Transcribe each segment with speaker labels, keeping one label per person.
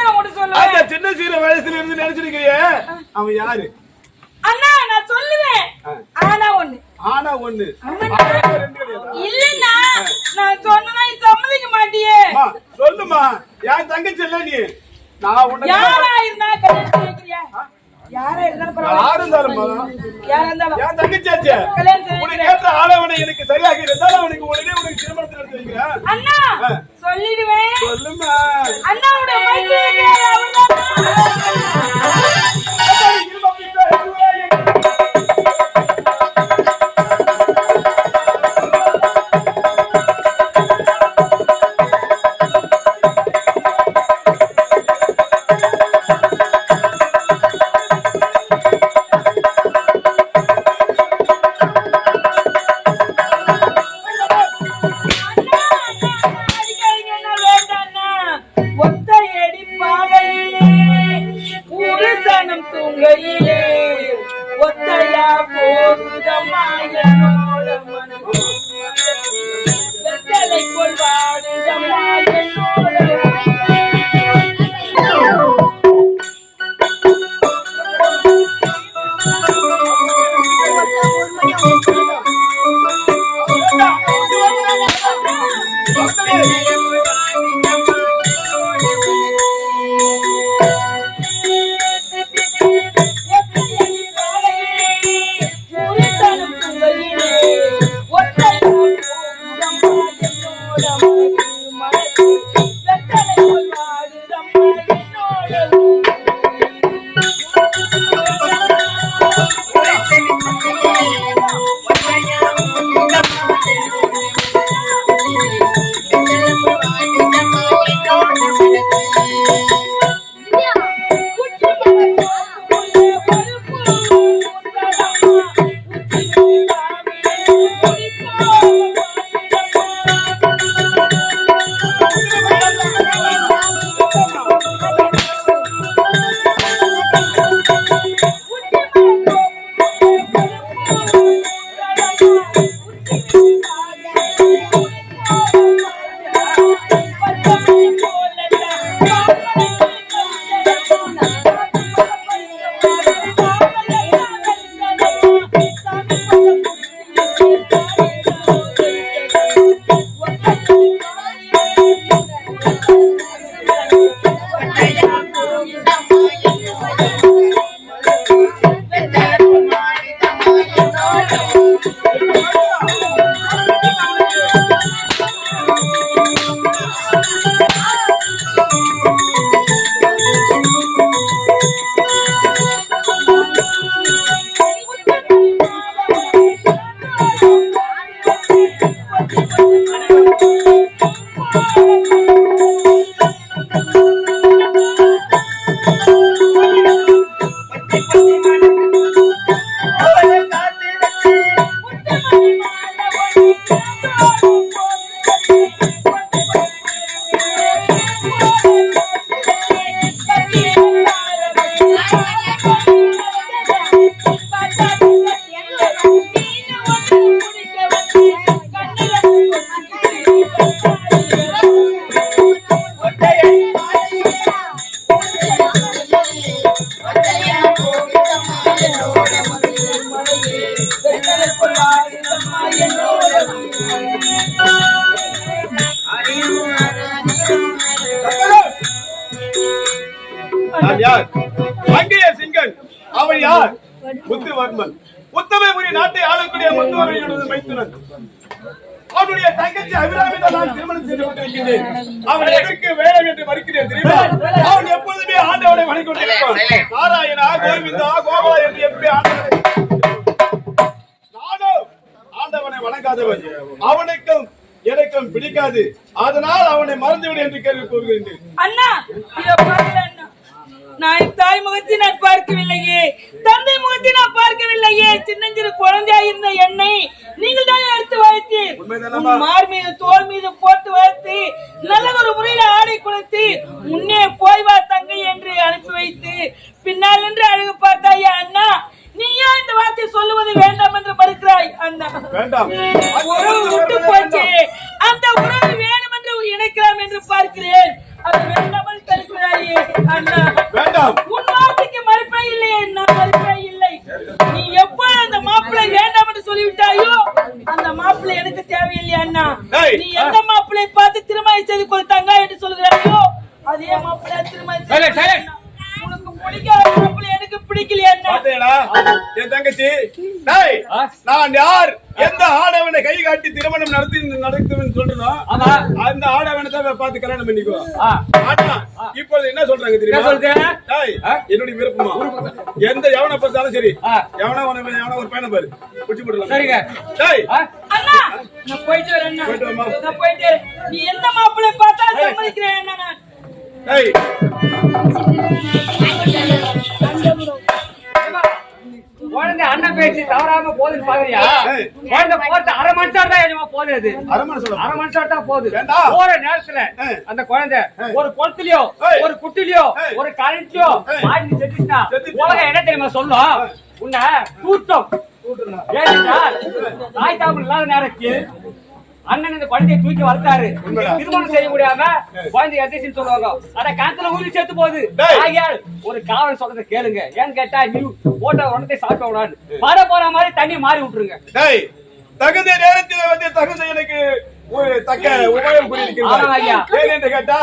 Speaker 1: என்னதான் கூட சொல்லுவேன்?
Speaker 2: அந்த சின்ன சீர வயசுல இருந்து நினைச்சிருக்கிறியே அவன் யாரு?
Speaker 1: அண்ணா நான் சொல்லுவேன். ஆனா ஒண்ணு இல்லன்னா நான் சொன்னா சம்மதிக்க மாட்டியே.
Speaker 2: சொல்லுமா, என் தங்கச்சி இல்ல நீ. நான் உன்னை
Speaker 1: யாரா இருந்தா கல்யாணம் பண்ணிக்கிறியா? யாரா இருந்தாலும்
Speaker 2: என் தங்கச்சி உனக்கு ஏற்ற ஆளவனை எனக்கு சரியாக இருந்தாலும் அவனுக்கு உடனே உனக்கு திருமணத்தை நடத்தி வைக்கிறேன்.
Speaker 1: அண்ணா சொல்லிடுவேன்.
Speaker 2: சொல்லுமா
Speaker 1: அண்ணாவோட
Speaker 2: அவன் யார்? முத்துவர்மன், உத்தமபுரி நாட்டை ஆளக்கூடிய முத்துவர்மனோட மைத்துனன். அவனுடைய தங்கச்சி அபிராமி தான் நான் திருமணம் செய்து கொண்டிருக்கிறேன். அவன் எதற்கு வேலை என்று மறுக்கிறேன் தெரியுமா? அவன் எப்போதுமே ஆண்டவனை வணங்கி கொண்டிருப்பான். நாராயணா, கோவிந்தா, கோபாலா என்று எப்படி ஆண்டவனை, நானும் ஆண்டவனை வணங்காதவன். அவனுக்கும் எனக்கும் பிடிக்காது. அதனால் அவனை மறந்துவிடு என்று கேள்வி கூறுகிறேன்.
Speaker 1: அண்ணா, நான் தாய் முகத்தை நான் பார்க்கவில்லையே, தந்தை முகத்தை நான் பார்க்கவில்லையே. சின்னஞ்சிறு குழந்தையா இருந்த என்னை நீங்கள் தான் எடுத்து வளர்த்து மார் மீது தோல் மீது போட்டு வளர்த்து நல்ல ஒரு முறையில ஆடை கொடுத்து முன்னே போய் வா தங்கை என்று அனுப்பி வைத்து பின்னால் என்று அழகு பார்த்தாயா அண்ணா? நீ ஏன் இந்த வார்த்தை சொல்லுவது வேண்டாம் என்று மறுக்கிறாய்? அண்ணா, உறவு விட்டு போச்சு, அந்த உறவு வேணும் என்று இணைக்கலாம் என்று பார்க்கிறேன். அது வேண்டாமல் தடுக்கிறாயே. அண்ணா
Speaker 2: வேண்டாம்.
Speaker 1: உன் வார்த்தைக்கு மறுப்பே இல்லை, நான் மறுப்பே இல்லை. நீ எப்ப அந்த மாப்பிள்ளை வேண்டாம் என்று சொல்லிவிட்டாயோ அந்த மாப்பிள்ளை எனக்கு தேவையில்லை அண்ணா. நீ எந்த மாப்பிள்ளை பார்த்து திருமணம் செய்து கொடுத்தாங்க என்று சொல்கிறாயோ அதே மாப்பிள்ளை திருமணம் செய்து உனக்கு பிடிக்காத மாப்பிள்ளை எனக்கு பிடிக்கலையா அண்ணா?
Speaker 2: என் தங்கச்சி நான் யார், எந்த ஆடவனை கை காட்டி திருமணம் நடத்துவேன் சொல்றனோ அந்த ஆடவனை தான் பார்த்து கல்யாணம் பண்ணிக்கோ. இப்பொழுது என்ன சொல்றாங்க தெரியுமா? என்னுடைய விருப்பமா எந்த எவனை பார்த்தாலும் சரி, எவனா ஒரு பையனை பாரு குச்சி போடலாம்.
Speaker 1: அண்ணா நான் போயிட்டு வரேன். நான் போயிட்டு நீ எந்த மாப்பிள்ளை பார்த்தா சம்மதிக்கிறேன் அண்ணா. நான்
Speaker 3: குழந்தை அண்ணன் பேச்சு தவறாம போகுதுன்னு பாக்குறியா? குழந்தை போட்டு அரை மனுஷம் தான் என்னமோ போகுது. அரை மனுஷம் தான் போகுது. போற நேரத்துல அந்த குழந்தை ஒரு குளத்துலயோ ஒரு குட்டிலயோ ஒரு கரண்ட்லயோ மாட்டி செத்துச்சுன்னா உலகம் என்ன தெரியுமா சொல்லும்? உன்னை தூட்டம். ஏன்னா தாய் தாப்பன் இல்லாத நேரத்தில் அண்ணன் இந்த குழந்தையை தூக்கி வளர்த்தாரு. திருமணம் செய்ய முடியாம குழந்தை எதிர்த்து சொல்லுவாங்க. ஆனா காத்துல ஊறி சேர்த்து போகுது. ஆகியால் ஒரு காவல் சொல்றதை கேளுங்க. ஏன்னு கேட்டா நீ போட்ட உடனே சாப்பிட விடாது. மழை போற மாதிரி தண்ணி மாறி விட்டுருங்க.
Speaker 2: தகுந்த நேரத்தில் வந்து தகுந்த எனக்கு ஒரு தக்க உபயோகம் புரியுது கேட்டா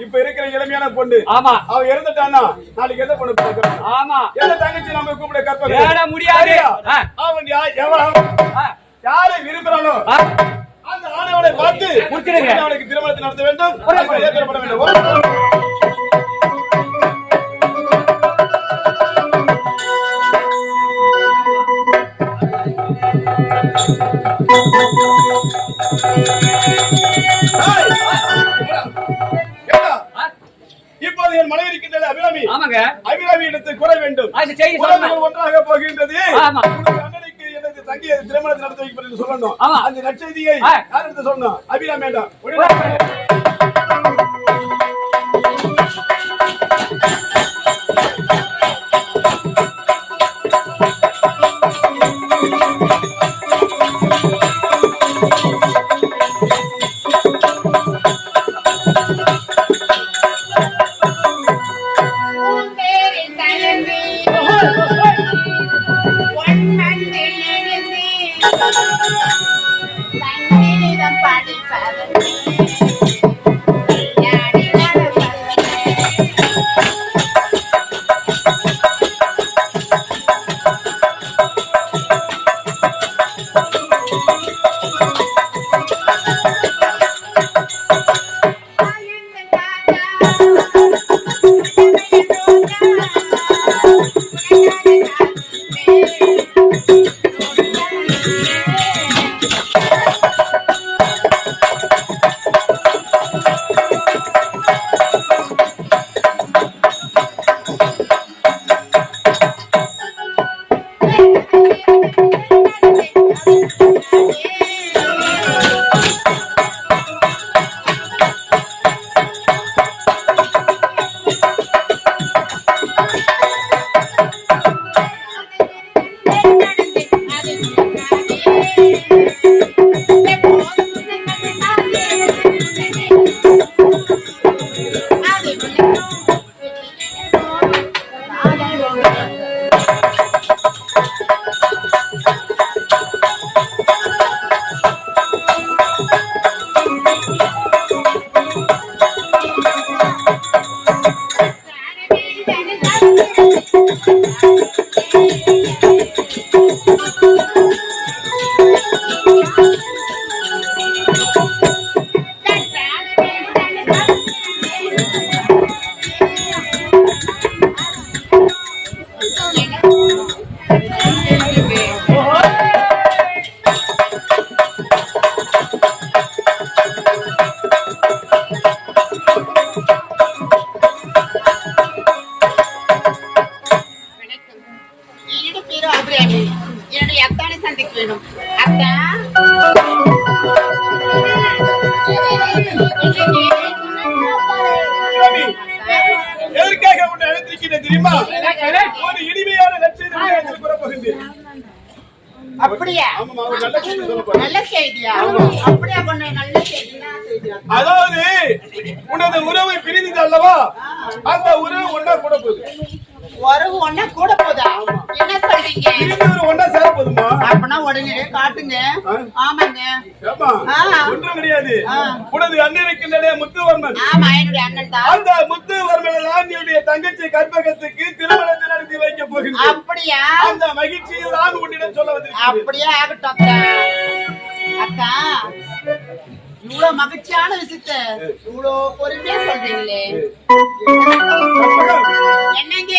Speaker 2: இப்ப இருக்கிற இளமையான பொண்ணு. ஆமா அவ இறந்துட்டானா நாளைக்கு எந்த பொண்ணு? ஆமா எந்த தங்கச்சி நம்ம கூப்பிட கற்ப
Speaker 3: முடியாது.
Speaker 2: அவன் யாரை விரும்புறானோ அந்த ஆணவனை பார்த்து அவனுக்கு திருமணத்தை நடத்த வேண்டும், ஏற்பட வேண்டும். இப்போது என் மனைவி இருக்கின்றது அபிராமி. ஆமாங்க, அபிராமி இடத்தை குறை வேண்டும். ஒன்றாக போகின்றது. அண்ணனுக்கு எனது தங்கிய திருமணத்தை நடத்த வைக்கப்படும் என்று சொல்லணும். அந்த நற்செய்தியை யார் எடுத்து சொல்லணும்? அபிராமி வேண்டாம். எதற்காக உன்னை அழைத்திருக்கிறேன் தெரியுமா? ஒரு இனிமையான லட்சியத்தை கூறப்போகின்றேன்.
Speaker 4: அப்படியே நல்ல செய்தியா? அப்படியே பண்ண நல்ல செய்தியா?
Speaker 2: அதாவது உனது உறவை பிரிந்தது அல்லவா, அந்த உறவு ஒண்ணா கூட போகுது.
Speaker 4: உறவு ஒண்ணா கூட போதா? என்ன சொல்றீங்க?
Speaker 2: திரும்பி ஒரு ஒண்ணா சேர போதுமா?
Speaker 4: அப்பனா உடனே காட்டுங்க. ஆமாங்க.
Speaker 2: ஏமா ஒன்றும் கிடையாது. உனது அண்ணன் இருக்கின்றனே முத்துவர்மன்.
Speaker 4: ஆமா, என்னுடைய அண்ணன் தான்.
Speaker 2: அந்த முத்துவர்மன் தான் என்னுடைய தங்கச்சி கற்பகத்துக்கு திருமணத்தை நடத்தி வைக்க போகிறேன்.
Speaker 4: அப்படியா?
Speaker 2: அந்த மகிழ்ச்சியை தான் உன்னிடம் சொல்ல வந்திருக்கிறேன்.
Speaker 4: அப்படியே ஆகட்டும் அக்கா. அக்கா, இவ்வளவு மகிழ்ச்சியான விஷயத்த இவ்வளவு பொறுமையா சொல்றீங்களே. என்னங்க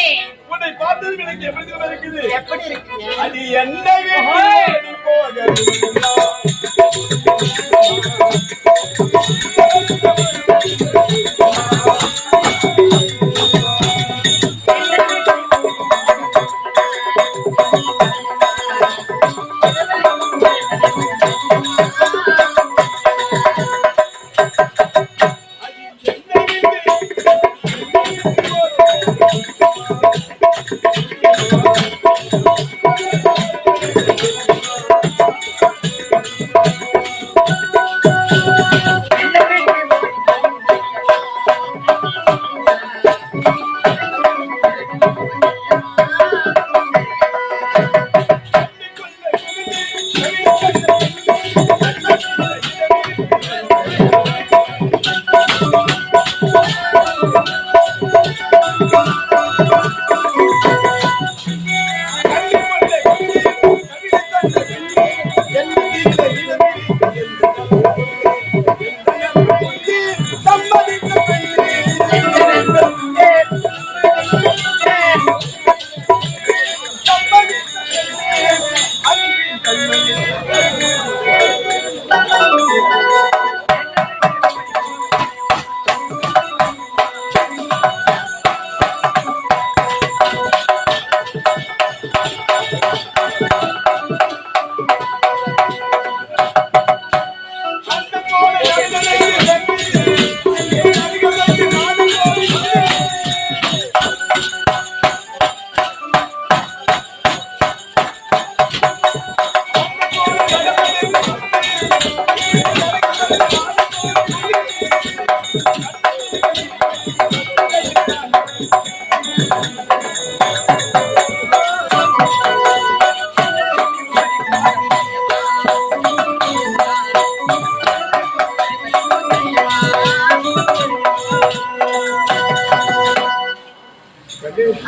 Speaker 2: உன்னை பார்த்தது எனக்கு எப்படி இருக்குது?
Speaker 4: எப்படி இருக்குங்க?
Speaker 2: அது என்ன வீட்டு போக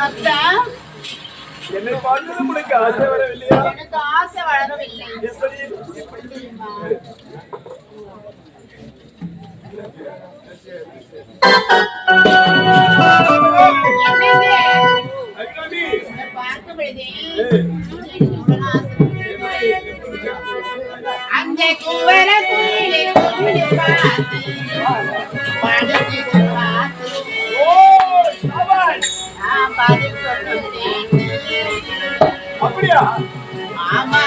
Speaker 4: அக்கா,
Speaker 2: என்னை பார்த்தது உனக்கு ஆசை வரவில்லையா?
Speaker 4: எனக்கு ஆசை வளரவில்லை.
Speaker 2: எப்படி?
Speaker 4: எப்படி தெரியுமா? என்னங்க?
Speaker 2: அக்னி,
Speaker 4: உன்னை பார்க்கும் பொழுதே எனக்கு எவ்வளவு ஆசை. அந்த குவள குயிலை குயிலை பார்த்து படுத்து பார்த்து நான் பதில் சொல்லுகிறேன்.
Speaker 2: அப்படியா?
Speaker 4: மாமா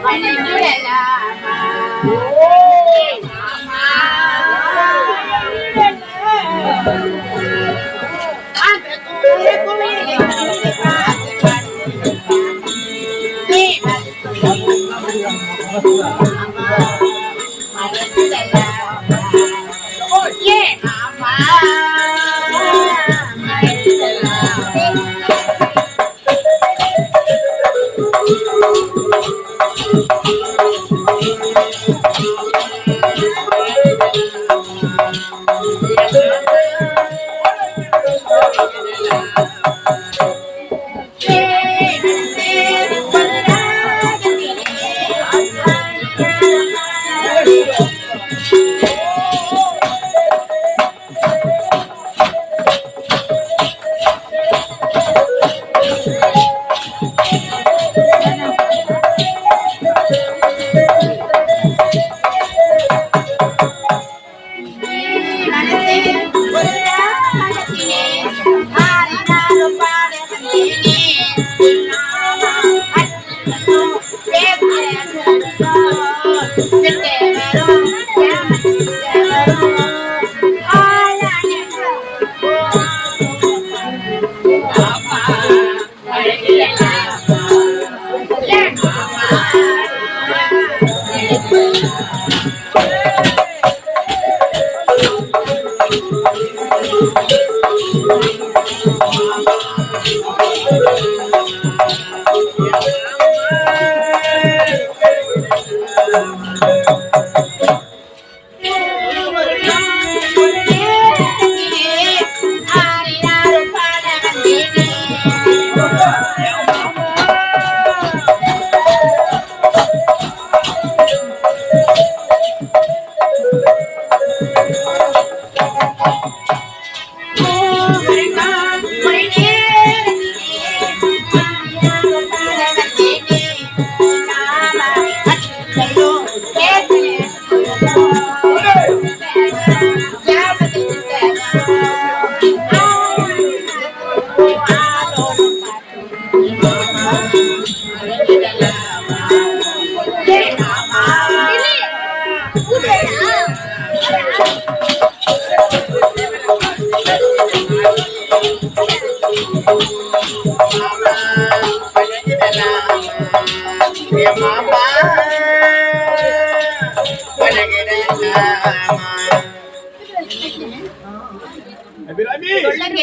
Speaker 4: மணிவிடலாமா? மாமா அந்த குவள குயிலை குயிலை பார்த்து படுத்து நீ பதில் சொல்லு. மாமா மணிவிடலாமா? ஏ மாமா மாமா பழகிடலாமா
Speaker 2: அபிராமி,
Speaker 4: சொல்லுங்க.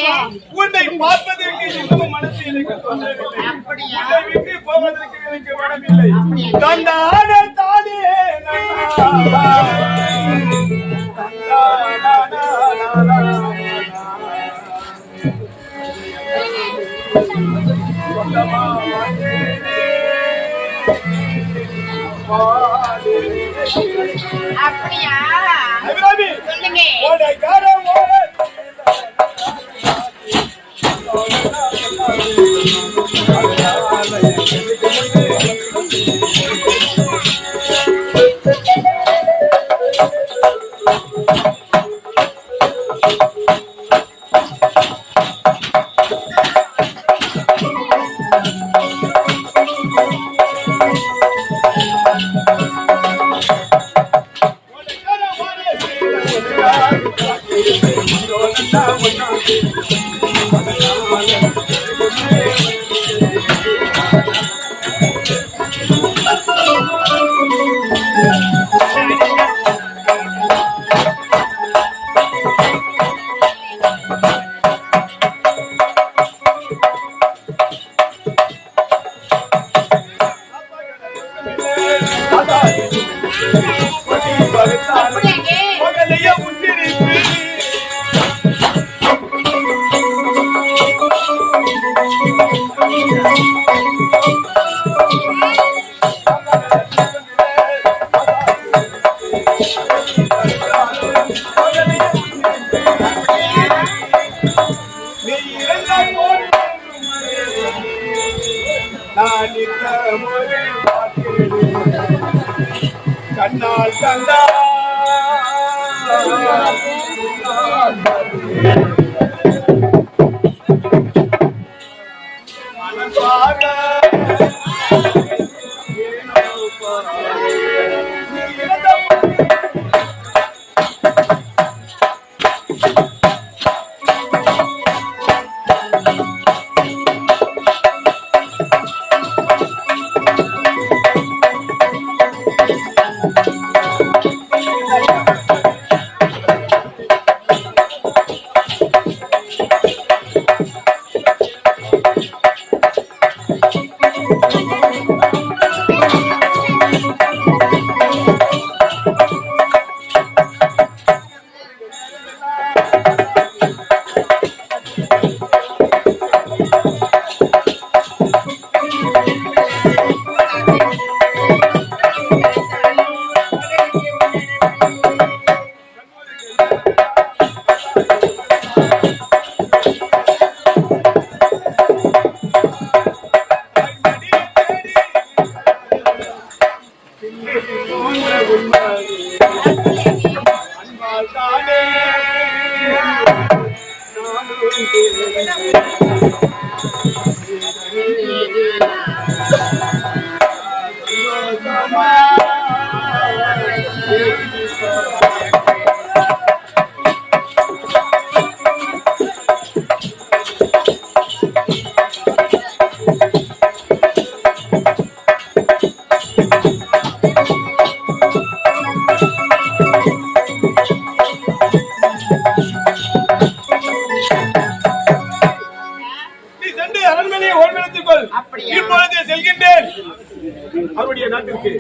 Speaker 2: உன்னை பார்ப்பதற்கு இன்னும் மனசு எனக்கு தோன்றவில்லை.
Speaker 4: அப்படியா?
Speaker 2: உன்னை விட்டு போவதற்கு எனக்கு மனமில்லை. தந்தான தானே
Speaker 4: அப்படியா?
Speaker 2: அபிராமி,
Speaker 4: சொல்லுங்க.
Speaker 2: ஓடைக்காரன் ஓட கண்ணால் கண்டா இப்பொழுது செல்கின்றேன் அவருடைய நாட்டிற்கு.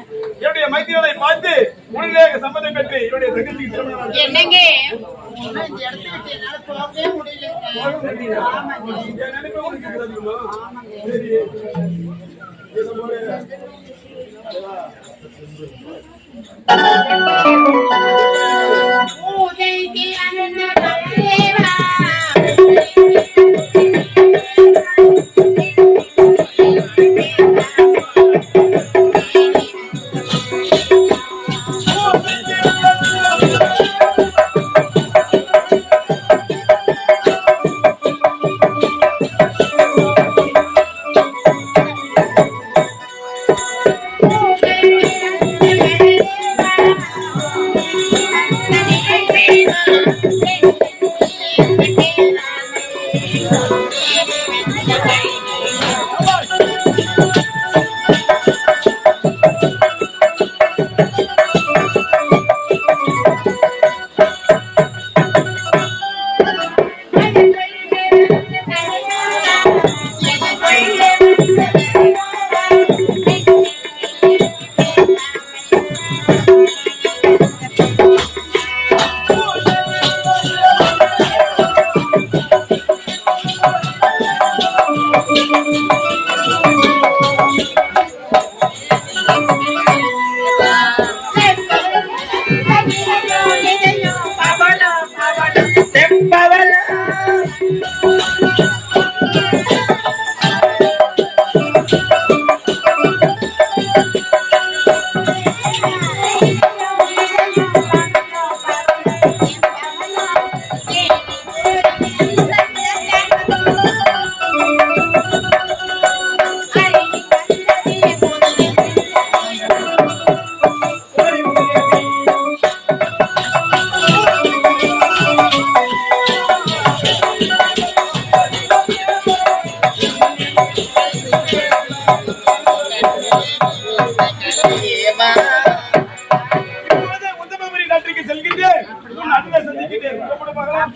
Speaker 2: என்னுடைய மைத்திரனை பார்த்து உடனே சம்மதம் பெற்று என்னுடைய தங்கச்சிக்கு திருமணம்.
Speaker 4: என்னங்க இந்த இடத்துல என்னால போகவே முடியல. ஆமாங்க.
Speaker 2: என் நினைப்பு உங்களுக்கு தெரியுமா? சரி. உத்தமபுரி நாட்டுக்கு செல்கின்றேன். உன் அண்ணனை சந்திக்கின்றேன். பார்க்கலாம்.